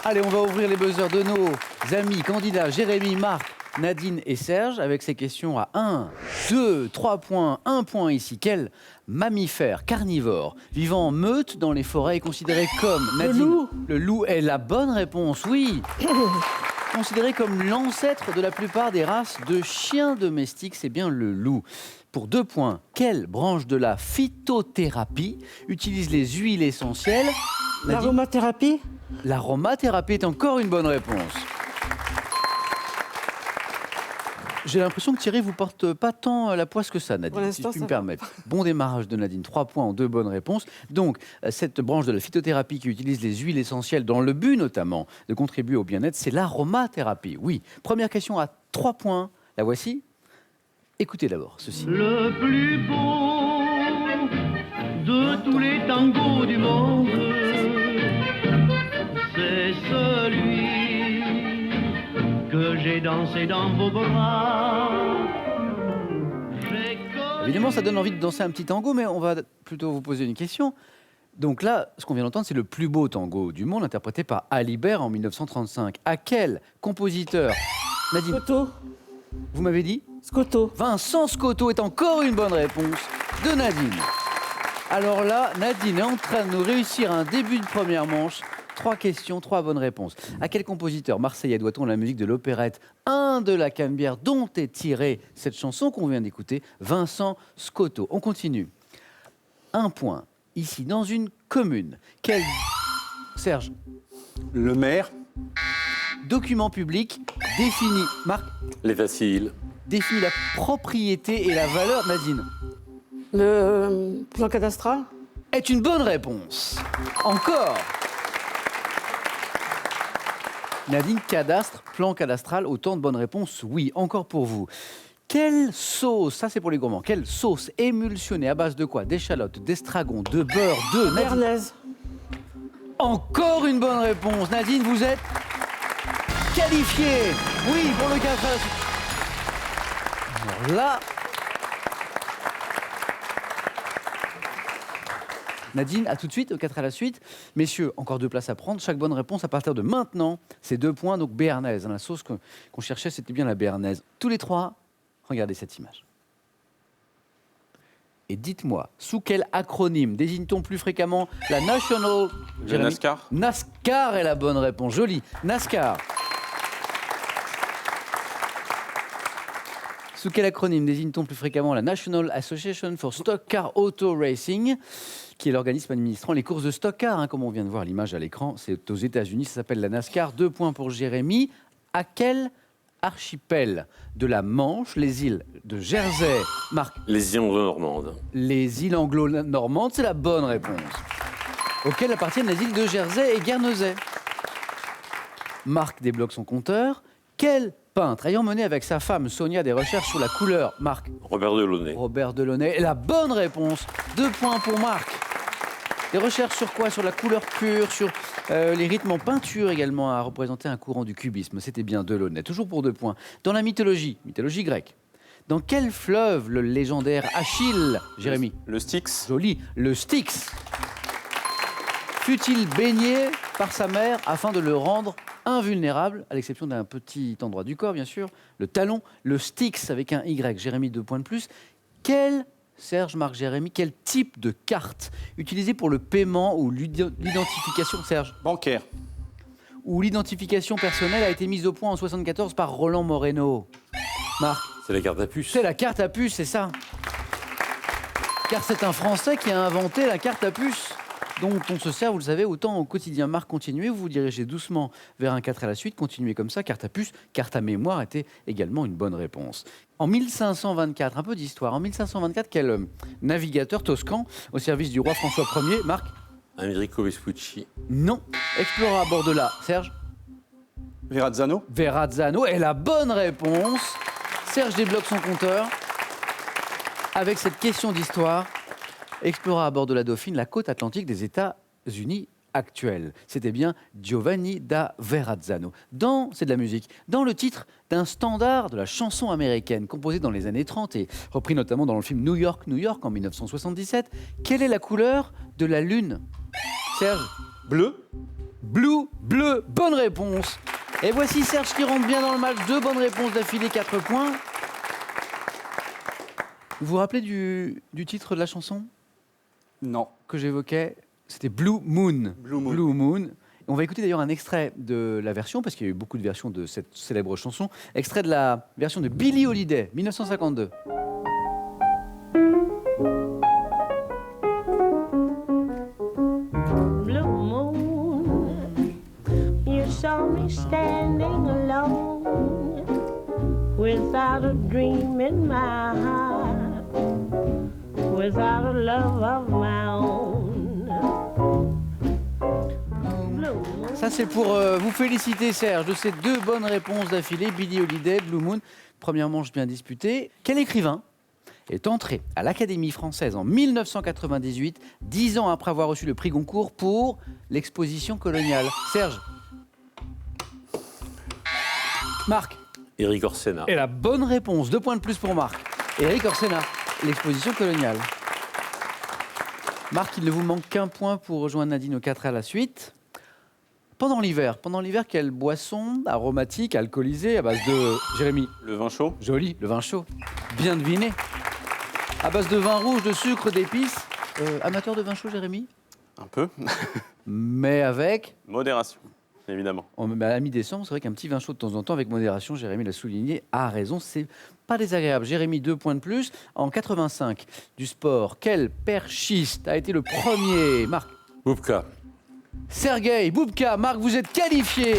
Allez, on va ouvrir les buzzers de nos amis candidats Jérémy, Marc, Nadine et Serge avec ces questions à 1, 2, 3 points, 1 point ici. Quel mammifère carnivore vivant en meute dans les forêts est considéré comme... Nadine, Le loup. Le loup est la bonne réponse, oui. Considéré comme l'ancêtre de la plupart des races de chiens domestiques, c'est bien le loup. Pour 2 points, quelle branche de la phytothérapie utilise les huiles essentielles? Nadine, L'aromathérapie. l'aromathérapie est encore une bonne réponse. J'ai l'impression que Thierry vous porte pas tant la poisse que ça, Nadine, Pour si l'instant, je puis me ça va. permettre. Bon démarrage de Nadine, 3 points en 2 bonnes réponses. Donc, cette branche de la phytothérapie qui utilise les huiles essentielles dans le but notamment de contribuer au bien-être, c'est l'aromathérapie. Oui. Première question à 3 points. La voici. Écoutez d'abord ceci. Le plus beau de tous les tangos du monde, c'est celui que j'ai dansé dans vos bras. Évidemment, ça donne envie de danser un petit tango, mais on va plutôt vous poser une question. Donc là, ce qu'on vient d'entendre, c'est le plus beau tango du monde, interprété par Alibert en 1935. À quel compositeur, Nadine, Scotto. vous m'avez dit? Scotto. Vincent Scotto est encore une bonne réponse de Nadine. Alors là, Nadine est en train de nous réussir un début de première manche. 3 questions, 3 bonnes réponses. À quel compositeur marseillais doit-on la musique de l'opérette Un de la Canebière dont est tirée cette chanson qu'on vient d'écouter? Vincent Scotto. On continue. 1 point. Ici, dans une commune. Quel... Serge, Le maire. document public définit... Marc, Les faciles. définit la propriété et la valeur. Nadine Le plan cadastral. est une bonne réponse. Encore. Nadine, cadastre, plan cadastral, autant de bonnes réponses, oui. Encore pour vous. Quelle sauce, ça c'est pour les gourmands, quelle sauce émulsionnée à base de quoi? D'échalotes, d'estragon, de beurre, de... Nadine. Bernaise. Encore une bonne réponse. Nadine, vous êtes qualifiée. Oui, pour le 4 à la suite. Alors là... Nadine, à tout de suite, au 4 à la suite. Messieurs, encore 2 places à prendre. Chaque bonne réponse à partir de maintenant, c'est 2 points. Donc béarnaise, la sauce qu'on cherchait, c'était bien la béarnaise. Tous les 3, regardez cette image. Et dites-moi, sous quel acronyme désigne-t-on plus fréquemment la National... Le Jérémy NASCAR. NASCAR est la bonne réponse. Joli. NASCAR. Sous quel acronyme désigne-t-on plus fréquemment la National Association for Stock Car Auto Racing, qui est l'organisme administrant les courses de stock car, comme on vient de voir l'image à l'écran. C'est aux États-Unis, ça s'appelle la NASCAR. 2 points pour Jérémy. À quel archipel de la Manche, les îles de Jersey, Marc, Les îles normandes. les îles anglo-normandes, c'est la bonne réponse. Auxquelles appartiennent les îles de Jersey et Guernesey. Marc débloque son compteur. Quel peintre ayant mené avec sa femme Sonia des recherches sur la couleur, Marc? Robert Delaunay. Robert Delaunay. La bonne réponse. 2 points pour Marc. Des recherches sur quoi? Sur la couleur pure, sur les rythmes en peinture également, à représenter un courant du cubisme. C'était bien Delaunay. Toujours pour 2 points. Dans la mythologie grecque, dans quel fleuve le légendaire Achille, Jérémy? Le Styx. Joli. Le Styx. Fut-il baigné par sa mère afin de le rendre invulnérable, à l'exception d'un petit endroit du corps, bien sûr, le talon, le Styx avec un Y. Jérémy, 2 points de plus. Serge, Marc, Jérémy, quel type de carte utilisée pour le paiement ou l'identification, Serge, Bancaire. ou l'identification personnelle a été mise au point en 1974 par Roland Moreno? Marc, C'est la carte à puce. c'est la carte à puce, c'est ça. Car c'est un Français qui a inventé la carte à puce, dont on se sert, vous le savez, autant au quotidien. Marc, continuez, vous vous dirigez doucement vers un 4 à la suite, continuez comme ça. Carte à puce, carte à mémoire était également une bonne réponse. En 1524, un peu d'histoire, en 1524, quel navigateur toscan au service du roi François Ier, Marc? Enrico Vespucci. Non, explora à bord de là. Serge? Verrazzano. Verrazzano est la bonne réponse. Serge débloque son compteur avec cette question d'histoire. Explora à bord de la Dauphine la côte atlantique des États-Unis actuels. C'était bien Giovanni da Verrazzano. C'est de la musique. Dans le titre d'un standard de la chanson américaine composé dans les années 30 et repris notamment dans le film New York, New York en 1977, quelle est la couleur de la Lune? Serge? Bleu. Blue, bleu, bonne réponse. Et voici Serge qui rentre bien dans le match. 2 bonnes réponses d'affilée, 4 points. Vous vous rappelez du titre de la chanson Non. que j'évoquais? C'était Blue Moon. Blue Moon. Blue Moon. Et on va écouter d'ailleurs un extrait de la version, parce qu'il y a eu beaucoup de versions de cette célèbre chanson. Extrait de la version de Billie Holiday, 1952. Blue moon, you saw me standing alone without a dream in my heart, without a love of my own. Blue moon. Ça, c'est pour vous féliciter, Serge, de ces 2 bonnes réponses d'affilée. Billie Holiday, Blue Moon, première manche bien disputée. Quel écrivain est entré à l'Académie française en 1998, 10 ans après avoir reçu le prix Goncourt pour l'exposition coloniale? Serge. Marc. Éric Orsena. Et la bonne réponse, 2 points de plus pour Marc. Éric Orsena, l'exposition coloniale. Marc, il ne vous manque qu'un point pour rejoindre Nadine au 4 à la suite. Pendant l'hiver, quelle boisson aromatique, alcoolisée, à base de... Jérémy. Le vin chaud. Joli, le vin chaud. Bien deviné. À base de vin rouge, de sucre, d'épices. Amateur de vin chaud, Jérémy? Un peu. Mais avec... Modération, évidemment. À mi-décembre, c'est vrai qu'un petit vin chaud de temps en temps, avec modération, Jérémy l'a souligné, a raison, c'est pas désagréable. Jérémy, 2 points de plus. En 85, du sport, quel perchiste a été le premier? Marc. Boubka. Sergueï Boubka. Marc, vous êtes qualifié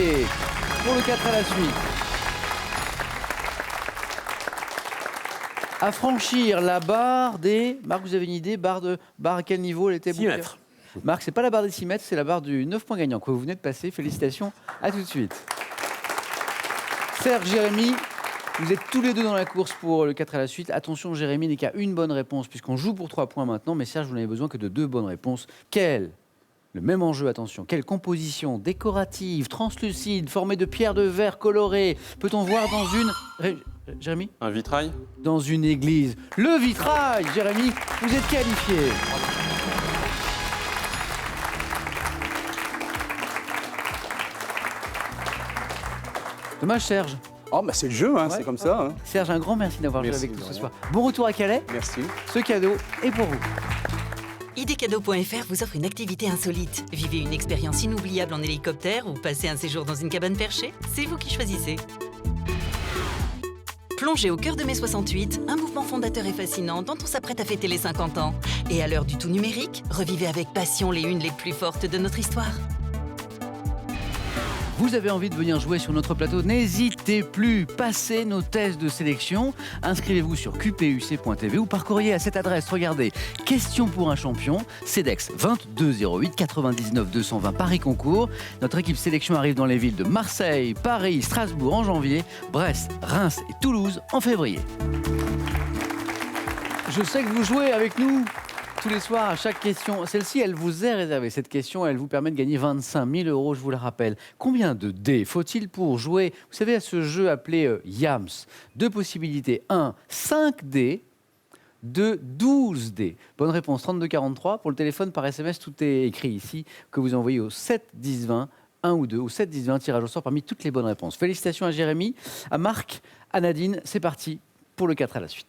pour le 4 à la suite. À franchir la barre des... Marc, vous avez une idée? Barre à quel niveau elle était? 6 mètres. Marc, c'est pas la barre des 6 mètres, c'est la barre du 9 points gagnant que vous venez de passer. Félicitations, à tout de suite. Serge, Jérémy, vous êtes tous les 2 dans la course pour le 4 à la suite. Attention, Jérémy n'est qu'à une bonne réponse puisqu'on joue pour 3 points maintenant. Mais Serge, vous n'avez besoin que de 2 bonnes réponses. Le même enjeu, attention. Quelle composition décorative, translucide, formée de pierres de verre colorées peut-on voir dans une... Jérémy? Un vitrail. Dans une église. Le vitrail, Jérémy, vous êtes qualifié. Dommage, Serge. Oh, bah c'est le jeu, hein, Ouais. c'est comme ça. Hein. Serge, un grand merci d'avoir joué Merci, avec nous de ce rien. soir. Bon retour à Calais. Merci. Ce cadeau est pour vous. idcadeau.fr vous offre une activité insolite. Vivez une expérience inoubliable en hélicoptère ou passez un séjour dans une cabane perchée. C'est vous qui choisissez. Plongez au cœur de mai 68, un mouvement fondateur et fascinant dont on s'apprête à fêter les 50 ans. Et à l'heure du tout numérique, revivez avec passion les unes les plus fortes de notre histoire. Vous avez envie de venir jouer sur notre plateau? N'hésitez plus, passez nos tests de sélection. Inscrivez-vous sur qpuc.tv ou par courrier à cette adresse. Regardez, question pour un champion, CEDEX 2208 99 220 Paris Concours. Notre équipe sélection arrive dans les villes de Marseille, Paris, Strasbourg en janvier, Brest, Reims et Toulouse en février. Je sais que vous jouez avec nous tous les soirs à chaque question. Celle-ci, elle vous est réservée. Cette question, elle vous permet de gagner 25 000 €, je vous le rappelle. Combien de dés faut-il pour jouer, vous savez, à ce jeu appelé Yams? 2 possibilités. 1, 5 dés. 2, 12 dés. Bonne réponse, 3243. Pour le téléphone, par SMS, tout est écrit ici, que vous envoyez au 7 10 20, 1 ou 2, au 7 10 20, tirage au sort parmi toutes les bonnes réponses. Félicitations à Jérémy, à Marc, à Nadine. C'est parti pour le 4 à la suite.